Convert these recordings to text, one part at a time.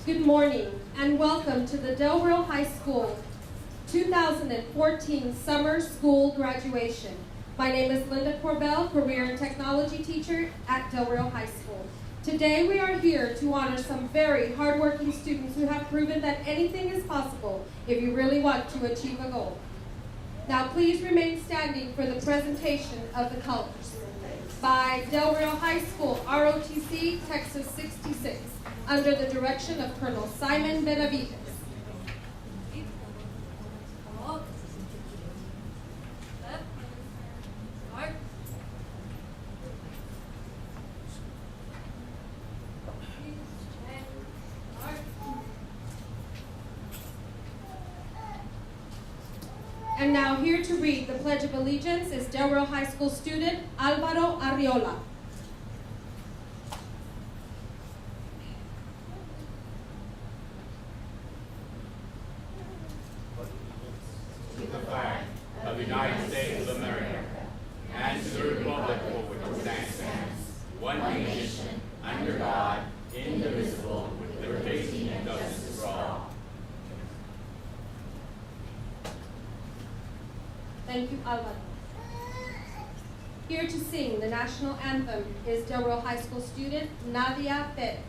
Good morning and welcome to the Rio High School 2014 Summer School Graduation. My name is Linda Corbell, Career and Technology Teacher at Rio High School. Today we are here to honor some very hardworking students who have proven that anything is possible if you really want to achieve a goal. Now please remain standing for the presentation of the colors by Rio High School, ROTC, Texas 66, under the direction of Colonel Simon Benavides. And now here to read the Pledge of Allegiance is Rio High School student Alvaro Arriola. To the flag of the United States of America and to the republic for which it stands, one nation, under God, indivisible, with liberty and justice for all. Thank you, Alvaro. Here to sing the national anthem is Rio High School student Nadia Perez.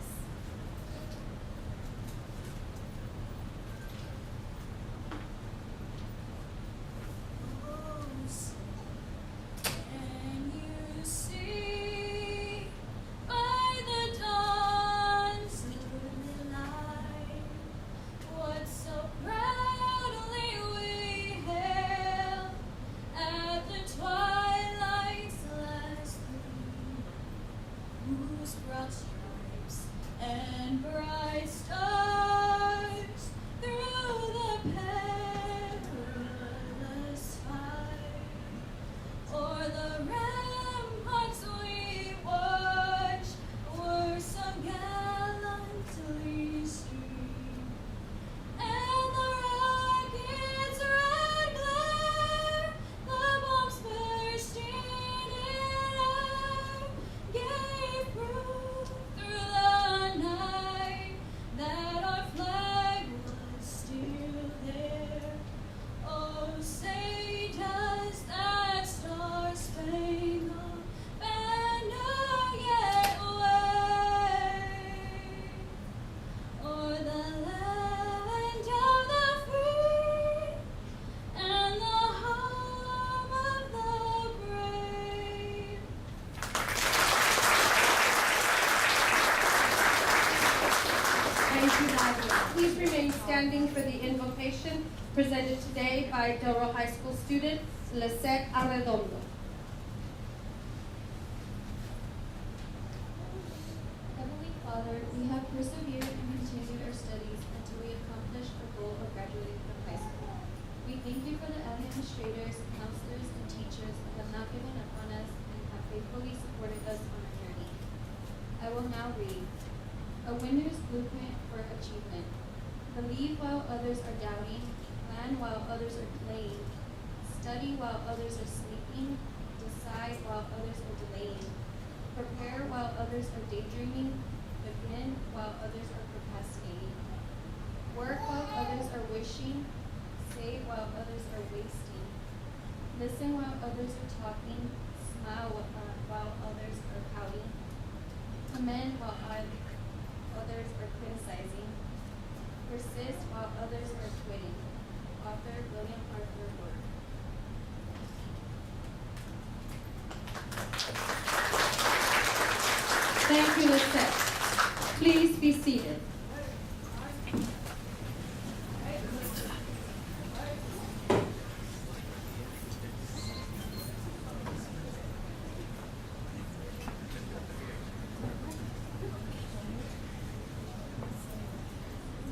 Broad stripes and bright stars through the perilous fight, o'er the ramparts we watch were some gallantly streamed, and the rocket's red glare, the bombs bursting in air, gave proof through the night that our flag was still there. Oh, say does that star-spangled banner yet wave o'er the land of the free and the home of the brave? Thank you, Nadia. Please remain standing for the invocation presented today by Rio High School student Lisette Arredondo. Heavenly Father, we have persevered and continued our studies until we accomplished our goal of graduating from high school. We thank you for the administrators, counselors, and teachers who have not given up on us and have faithfully supported us on our journey. I will now read A Winner's Blueprint for Achievement. Believe while others are doubting, plan while others are playing, study while others are sleeping, decide while others are delaying, prepare while others are daydreaming, begin while others are procrastinating, work while others are wishing, save while others are wasting, listen while others are talking, smile while others are pouting, commend while others are criticizing, persist while others are quitting. Author William Arthur Ward. Thank you, Lisette. Please be seated.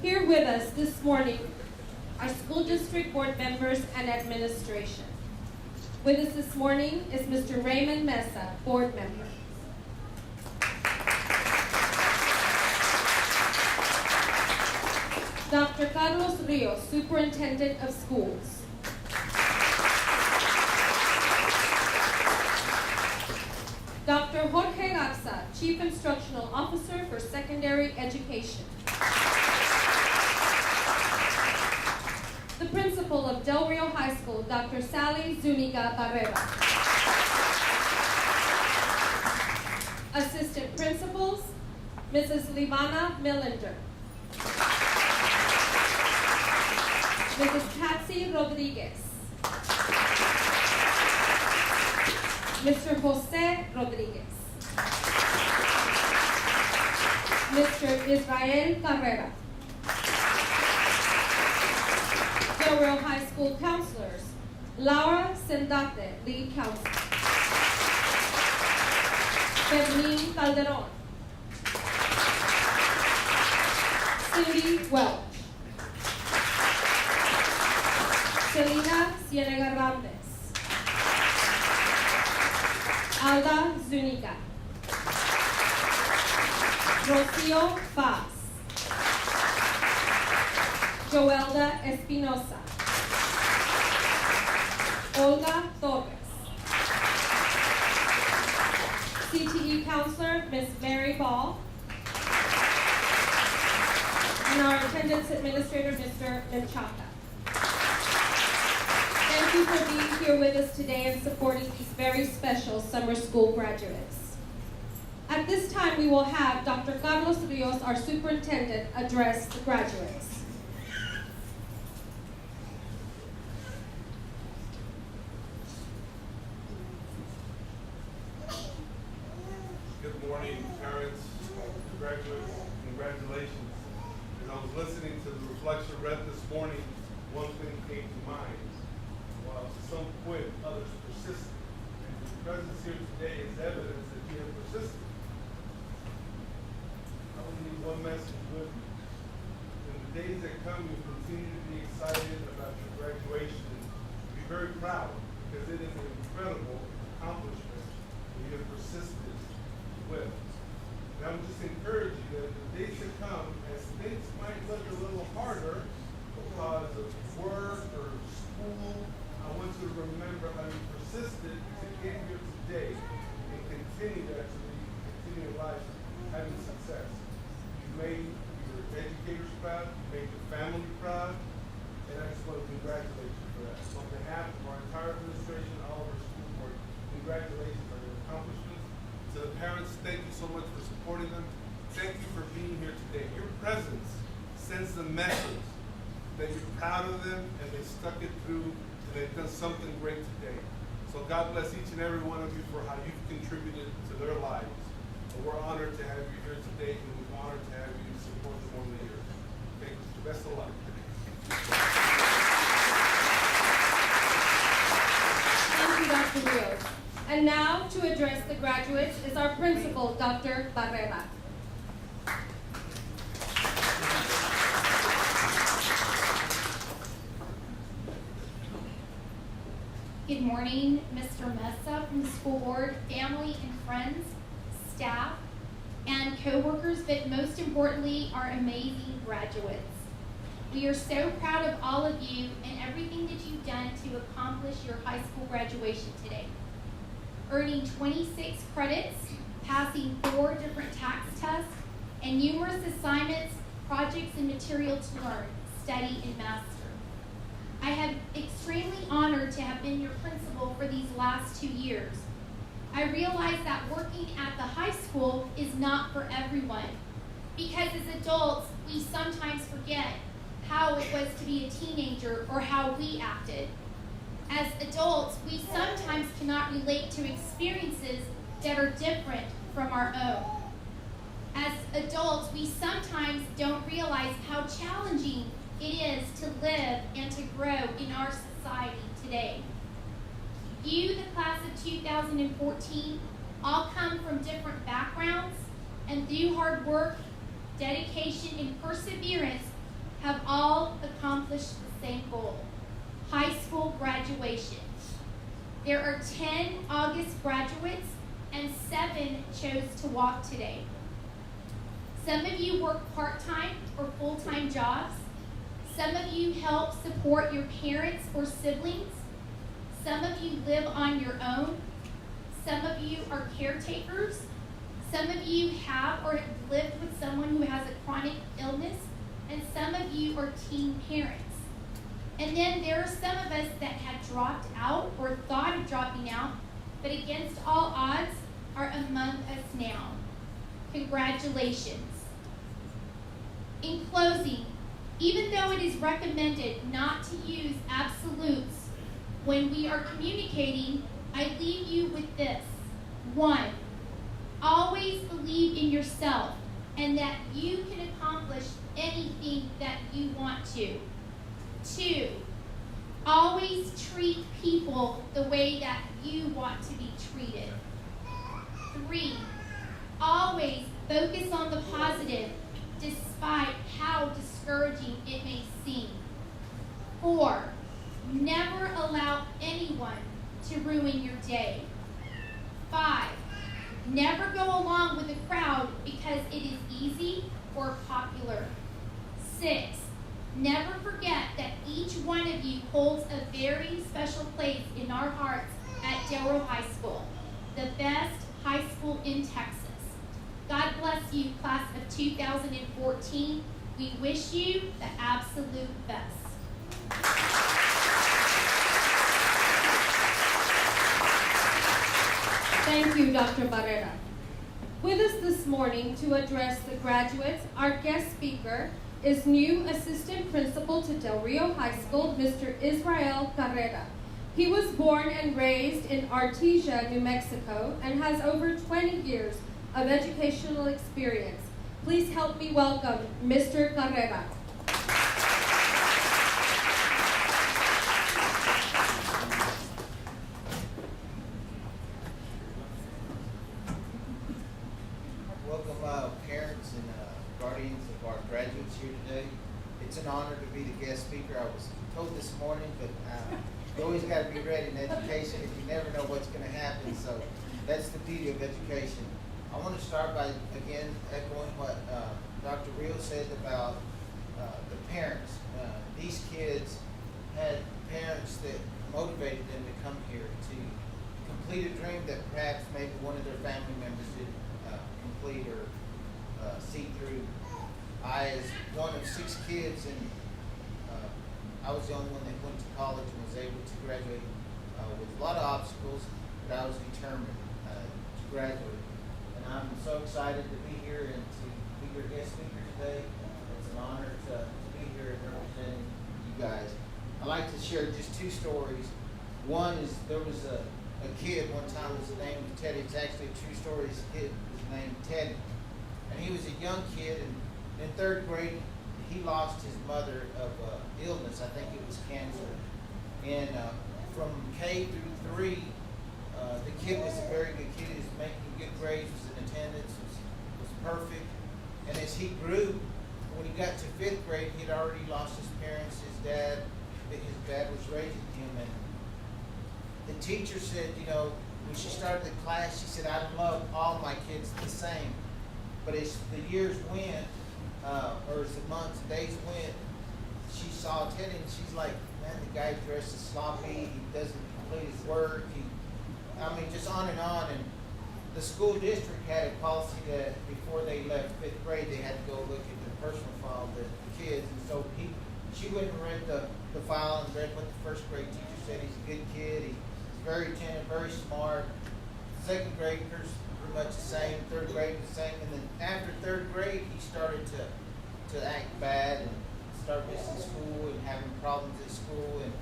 Here with us this morning are school district board members and administration. With us this morning is Mr. Raymond Mesa, board member. Dr. Carlos Rios, superintendent of schools. Dr. Jorge Garza, Chief Instructional Officer for Secondary Education. Principal of Del Rio High School, Dr. Sally Zuniga Barrera. Assistant Principals, Mrs. Livana Millender. Mrs. Patsy Rodriguez. Mr. Jose Rodriguez. Mr. Israel Carrera. Del Rio High School counselors, Laura Sendate, lead counselor. Fermin Calderon. Cindy Welch. Selena Cienega Ramdes. Alda Zuniga. Rocio Paz. Joelda Espinosa. Olga Torres. CTE counselor, Miss Mary Ball. And our attendance administrator, Mr. Menchaca. Thank you for being here with us today and supporting these very special summer school graduates. At this time, we will have Dr. Carlos Rios, our superintendent, address the graduates. Good morning, parents, graduates, congratulations. As I was listening to the reflection read this morning, one thing came to mind. While some quit, others persisted. And your presence here today is evidence that you have persisted. I will leave one message with you. In the days that come, you'll continue to be excited about your graduation and be very proud, because it is an incredible accomplishment that you have persisted with. And I would just encourage you that in the days to come, as things might look a little harder because of work or school, I want you to remember how you persisted to get here today and continue that to continue your life having success. You made your educators proud, you made your family proud, and I just want to congratulate you for that. So on behalf of our entire administration, all of our school board, congratulations on your accomplishments. To the parents, thank you so much for supporting them. Thank you for being here today. Your presence sends the message that you're proud of them and they stuck it through and they've done something great today. So God bless each and every one of you for how you've contributed to their lives. And we're honored to have you here today, and we're honored to have you support them on the year. Thank you. Best of luck. Thank you, Dr. Rios. And now, to address the graduates is our principal, Dr. Barrera. Good morning, Mr. Mesa from the school board, family and friends, staff, and coworkers, but most importantly, our amazing graduates. We are so proud of all of you and everything that you've done to accomplish your high school graduation today. Earning 26 credits, passing 4 different tax tests, and numerous assignments, projects, and material to learn, study, and master. I am extremely honored to have been your principal for these last 2 years. I realize that working at the high school is not for everyone, because as adults, we sometimes forget how it was to be a teenager or how we acted. As adults, we sometimes cannot relate to experiences that are different from our own. As adults, we sometimes don't realize how challenging it is to live and to grow in our society today. You, the class of 2014, all come from different backgrounds, and through hard work, dedication, and perseverance, have all accomplished the same goal: high school graduation. There are 10 August graduates, and 7 chose to walk today. Some of you work part-time or full-time jobs. Some of you help support your parents or siblings. Some of you live on your own. Some of you are caretakers. Some of you have or have lived with someone who has a chronic illness. And some of you are teen parents. And then there are some of us that had dropped out or thought of dropping out, but against all odds are among us now. Congratulations. In closing, even though it is recommended not to use absolutes when we are communicating, I leave you with this. 1, always believe in yourself and that you can accomplish anything that you want to. 2, always treat people the way that you want to be treated. 3, always focus on the positive despite how discouraging it may seem. 4, never allow anyone to ruin your day. 5, never go along with the crowd because it is easy or popular. 6, never forget that each one of you holds a very special place in our hearts at Del Rio High School, the best high school in Texas. God bless you, class of 2014. We wish you the absolute best. Thank you, Dr. Barrera. With us this morning to address the graduates, our guest speaker is new Assistant Principal to Del Rio High School, Mr. Israel Carrera. He was born and raised in Artesia, New Mexico, and has over 20 years of educational experience. Please help me welcome Mr. Carrera. Welcome parents and guardians of our graduates here today. It's an honor to be the guest speaker. I was told this morning, but you always got to be ready in education if you never know what's going to happen. So that's the beauty of education. I want to start by, again, echoing what Dr. Rio said about the parents. These kids had parents that motivated them to come here to complete a dream that perhaps maybe one of their family members didn't complete or see through. I, as one of 6 kids, and I was the only one that went to college and was able to graduate with a lot of obstacles, but I was determined to graduate. And I'm so excited to be here and to be your guest speaker today. It's an honor to be here and representing you guys. I'd like to share just 2 stories. One is there was a kid one time, his name was Teddy. It's actually a true story. His kid was named Teddy. And he was a young kid, and in 3rd grade, he lost his mother of illness. I think it was cancer. And from K through 3, the kid was a very good kid. He was making good grades, was in attendance, was perfect. And as he grew, when he got to 5th grade, he had already lost his parents, his dad was raising him. And the teacher said, you know, when she started the class, she said, I love all my kids the same. But as the years went, or as the months and days went, she saw Teddy and she's like, man, the guy dresses sloppy, he doesn't complete his work, just on and on. And the school district had a policy that before they left 5th grade, they had to go look at the personal file of the kids. And so she went and read the file and read what the 1st grade teacher said. He's a good kid, he's very attentive, very smart. 2nd graders, pretty much the same. 3rd grade, the same. And then after 3rd grade, he started to act bad and start missing school and having problems at school. And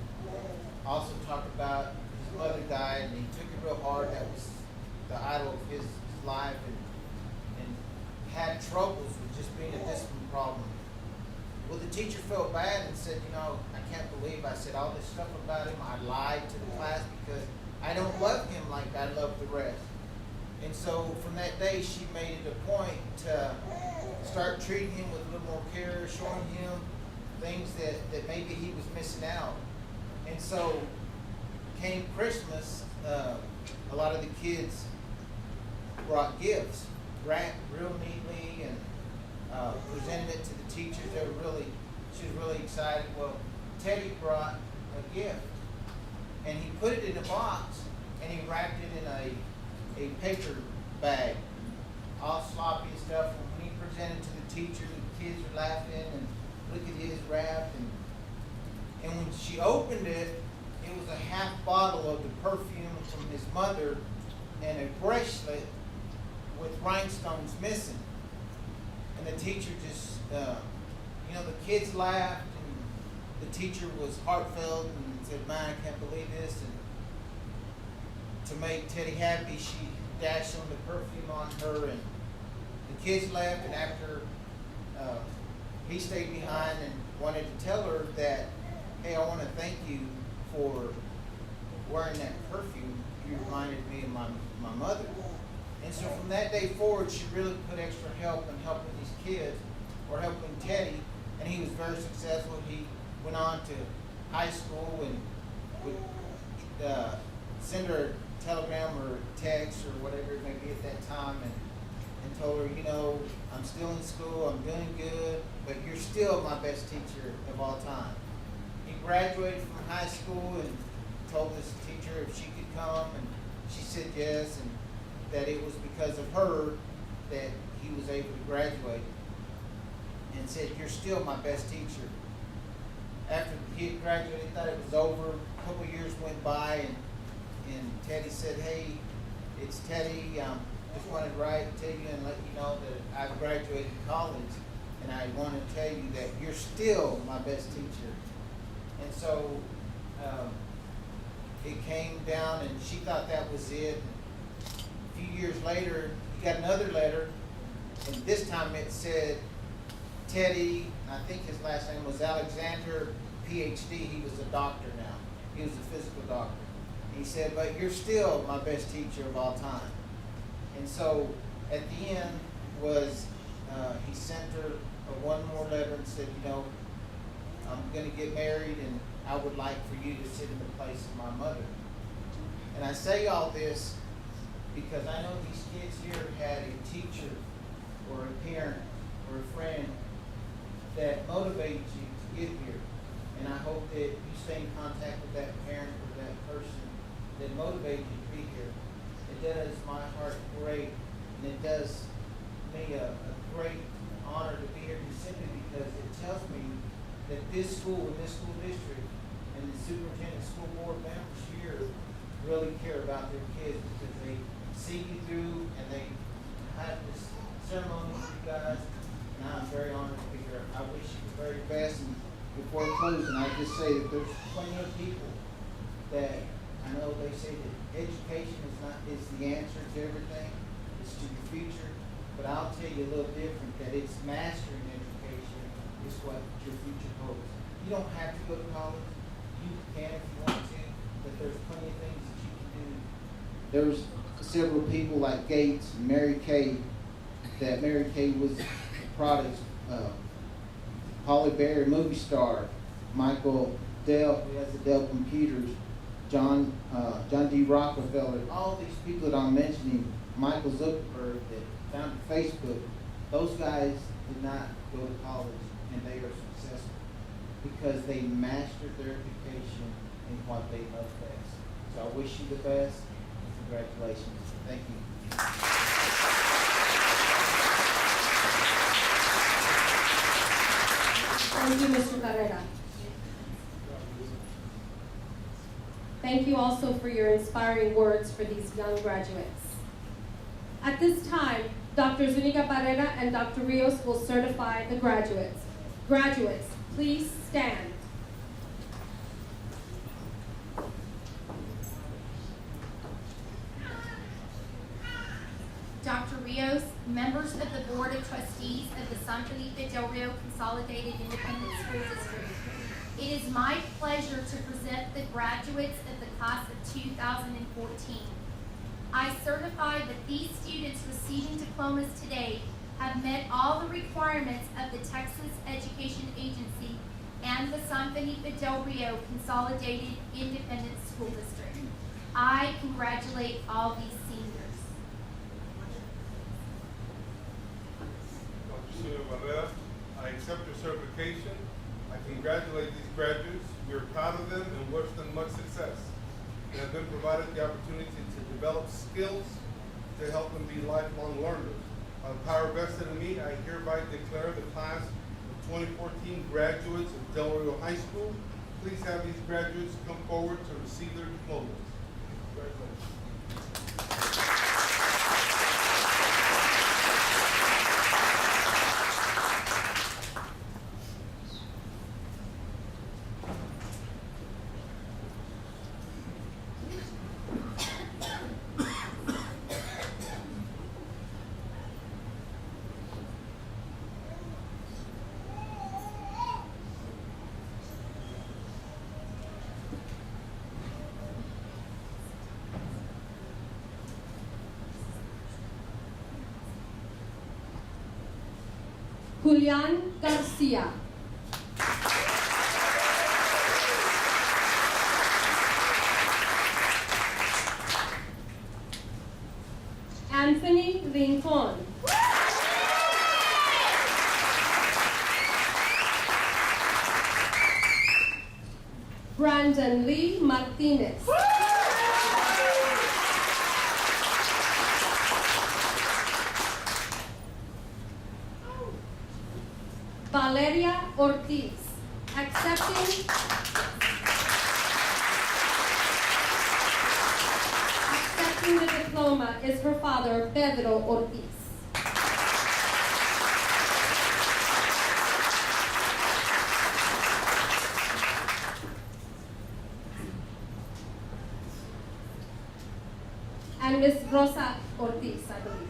also talked about his mother died, and he took it real hard. That was the idol of his life, and had troubles with just being a discipline problem. Well, the teacher felt bad and said, you know, I can't believe I said all this stuff about him. I lied to the class because I don't love him like I love the rest. And so from that day, she made it a point to start treating him with a little more care, showing him things that maybe he was missing out. And so came Christmas, a lot of the kids brought gifts, wrapped real neatly, and presented it to the teachers. She was really excited. Well, Teddy brought a gift, and he put it in a box, and he wrapped it in a paper bag, all sloppy and stuff. And when he presented to the teachers, the kids were laughing and look at his wrap, and And when she opened it, it was a half bottle of the perfume from his mother and a bracelet with rhinestones missing. And the teacher just, the kids laughed, and the teacher was heartfelt and said, "Man, I can't believe this." And to make Teddy happy, she dashed some of the perfume on her, and the kids left. And after he stayed behind and wanted to tell her that, "Hey, I want to thank you for wearing that perfume. You reminded me of my mother." And so from that day forward, she really put extra help in helping these kids, or helping Teddy, and he was very successful. He went on to high school and would send her a telegram or text or whatever it may be at that time, and told her, "I'm still in school, I'm doing good, but you're still my best teacher of all time." He graduated from high school and told this teacher if she could come, and she said yes, and that it was because of her that he was able to graduate, and said, "You're still my best teacher." After he had graduated, he thought it was over. A couple years went by, and Teddy said, "Hey, it's Teddy. Just wanted to write to you and let you know that I've graduated college, and I want to tell you that you're still my best teacher." And so it came down, and she thought that was it. A few years later, he got another letter, and this time it said, "Teddy," I think his last name was Alexander, PhD. He was a doctor now. He was a physical doctor. And he said, "But you're still my best teacher of all time." And so at the end was, he sent her one more letter and said, "I'm going to get married, and I would like for you to sit in the place of my mother." And I say all this because I know these kids here had a teacher or a parent or a friend that motivated you to get here. And I hope that you stay in contact with that parent or that person that motivated you to be here. It does my heart great, and it does me a great honor to be here simply because it tells me that this school and this school district and the superintendent school board members here really care about their kids, because they see you through and they have this ceremony with you guys, and I'm very honored to be here. I wish you the very best. And before closing, I just say that there's plenty of people that I know they say that education is the answer to everything. It's to your future. But I'll tell you a little different, that it's mastering education is what your future holds. You don't have to go to college. You can if you want to, but there's plenty of things that you can do. There's several people like Gates and Mary Kay, that Mary Kay was the product of. Holly Berry, movie star. Michael Dell, who has the Dell computers. John D. Rockefeller. All these people that I'm mentioning, Michael Zuckerberg that founded Facebook, those guys did not go to college, and they are successful because they mastered their education in what they love best. So I wish you the best, and congratulations. Thank you. Thank you, Mr. Carrera. Thank you also for your inspiring words for these young graduates. At this time, Dr. Zuniga Barrera and Dr. Rios will certify the graduates. Graduates, please stand. Dr. Rios, members of the Board of Trustees of the San Felipe Del Rio Consolidated Independent School District, it is my pleasure to present the graduates of the class of 2014. I certify that these students receiving diplomas today have met all the requirements of the Texas Education Agency and the San Felipe Del Rio Consolidated Independent School District. I congratulate all these seniors. Dr. Zuniga Barrera, I accept your certification. I congratulate these graduates. We are proud of them and wish them much success. They have been provided the opportunity to develop skills to help them be lifelong learners. By the power vested in me, I hereby declare the class of 2014 graduates of Del Rio High School please have these graduates come forward to receive their diplomas. Congratulations. Julian Garcia. Anthony Rincon. Brandon Lee Martinez. Valeria Ortiz. Accepting the diploma is her father, Pedro Ortiz. And Miss Rosa Ortiz, I believe.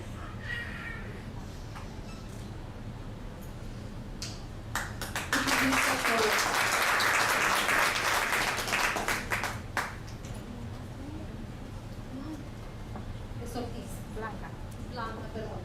Please step forward. Es Ortiz. Blanca. Blanca, perdón.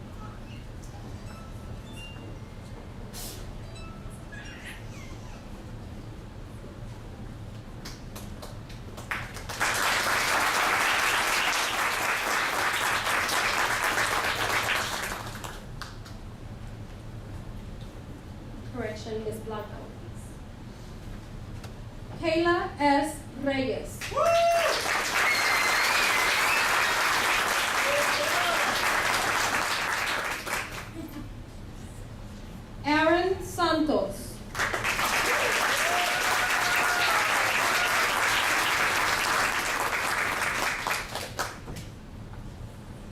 Correction, Miss Blanca Ortiz. Kayla S. Reyes. Aaron Santos.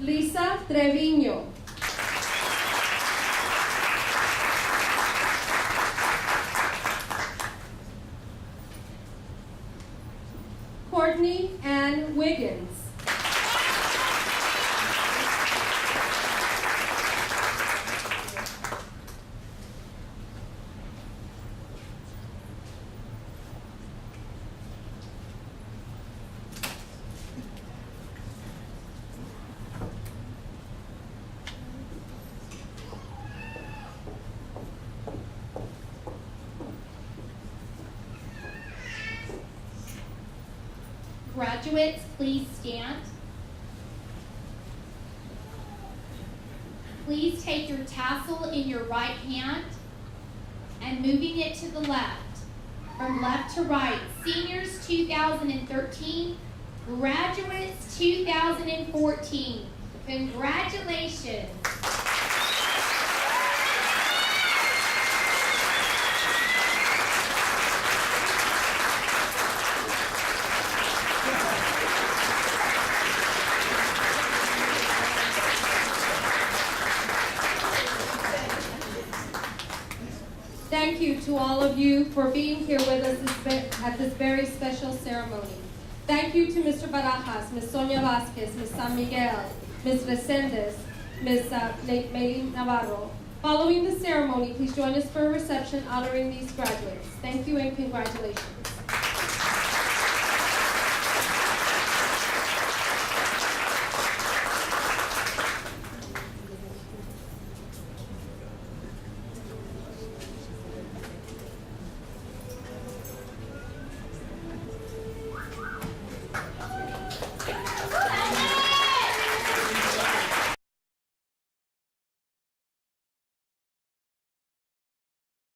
Lisa Treviño. Courtney Ann Wiggins. Graduates, please stand. Please take your tassel in your right hand and moving it to the left, from left to right. Seniors 2013, graduates 2014. Congratulations. Thank you to all of you for being here with us at this very special ceremony. Thank you to Mr. Barajas, Ms. Sonia Vasquez, Ms. San Miguel, Ms. Resendez, Ms. Maylin Navarro. Following the ceremony, please join us for a reception honoring these graduates. Thank you and congratulations.